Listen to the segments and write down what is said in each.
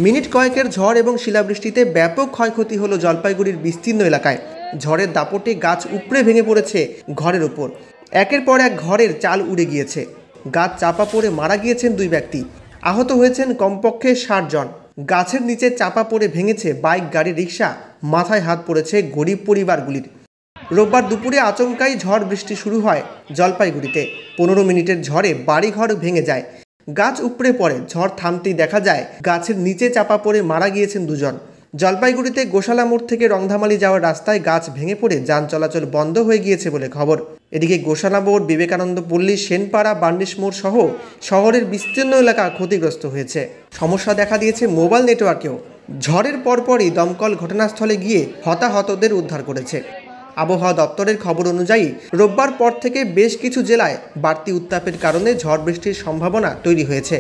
Minute কয়েকের ঝড় এবং শিলাবৃষ্টিতে ব্যাপক ক্ষয়ক্ষতি হলো জলপাইগুড়ির বিস্তীর্ণ এলাকায়। ঝড়ের দাপটে গাছ উপড়ে ভেঙে পড়েছে ঘরের উপর। একের পর এক ঘরের চাল উড়ে গিয়েছে। গাছ চাপা পড়ে মারা গিয়েছেন 2 ব্যক্তি। আহত হয়েছেন কমপক্ষে 60 জন। গাছের নিচে চাপা পড়ে ভেঙেছে বাইক, গাড়ি, রিক্সা। মাথায় হাত পড়েছে গরিব পরিবারগুলির। রোববার দুপুরে আচমকাই ঝড় বৃষ্টি শুরু হয় জলপাইগুড়িতে। 15 মিনিটের ঝড়ে বাড়িঘর ভেঙে যায়, গাছ উপড়ে পড়ে। ঝড় থামতেই দেখা যায় গাছের নিচে চাপা পড়ে মারা গিয়েছেন 2 জন। জলপাইগুড়িতে গোশালা মোড় থেকে রংধামালি যাওয়ার রাস্তায় গাছ ভেঙে পড়ে যান চলাচল বন্ধ হয়ে গিয়েছে বলে খবর। এদিকে গোশালা মোড়, বিবেকানন্দ পল্লী, সেনপাড়া, বার্নিশ মোড় সহ শহরের বিস্তীর্ণ এলাকা ক্ষতিগ্রস্ত হয়েছে। সমস্যা দেখা দিয়েছে মোবাইল নেটওয়ার্কেও। ঝড়ের পরপরই দমকল ঘটনাস্থলে গিয়ে হতাহতদের উদ্ধার করেছে। আবহাওয়া দপ্তরের খবর অনুযায়ী রোববার পর থেকে বেশ কিছু জেলায় বাড়তি উত্তাপের কারণে ঝড় বৃষ্টির সম্ভাবনা তৈরি হয়েছে।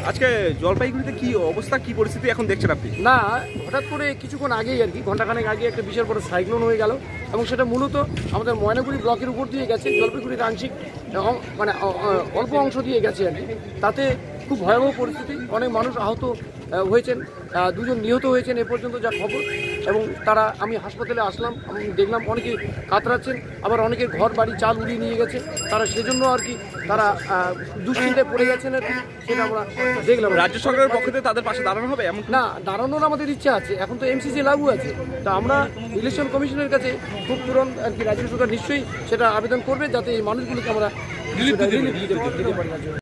আজকে জলপাইগুড়িতে কি অবস্থা, কি পরিস্থিতি এখন দেখছেন আপনি? না, হঠাৎ করে কিছুক্ষণ আগেই আর কি, ঘন্টাখানেক আগে একটা বিশাল বড় সাইক্লোন হয়ে গেল এবং সেটা মূলত আমাদের ময়নাগুড়ি ব্লকের উপর দিয়ে গেছে, জলপাইগুড়ির আংশিক মানে অল্প অংশ দিয়ে গেছে আর কি। তাতে খুব ভয়াবহ পরিস্থিতি, অনেক মানুষ আহত হয়েছেন, 2 জন নিহত হয়েছেন এ পর্যন্ত যা খবর। এবং আমি হাসপাতালে আসলাম, আমি দেখলাম অনেকে কাতরাচ্ছেন, আবার অনেকের ঘর বাড়ি চাল উড়িয়ে নিয়ে গেছে। তারা সেজন্য আর কি তারা দুশ্চিন্তায় পড়ে গেছেন আর কি, সেটা আমরা দেখলাম। রাজ্য সরকারের পক্ষ থেকে তাদের পাশে দাঁড়ানো হবে এমন? না, দাঁড়ানোর আমাদের ইচ্ছা আছে। এখন তো এমসিসি লাগু আছে, তা আমরা ইলেকশন কমিশনের কাছে খুব তুরন্ত আর কি রাজ্য সরকার নিশ্চয়ই সেটা আবেদন করবে, যাতে এই মানুষগুলোকে আমরা রিলিফ দিতে পারি।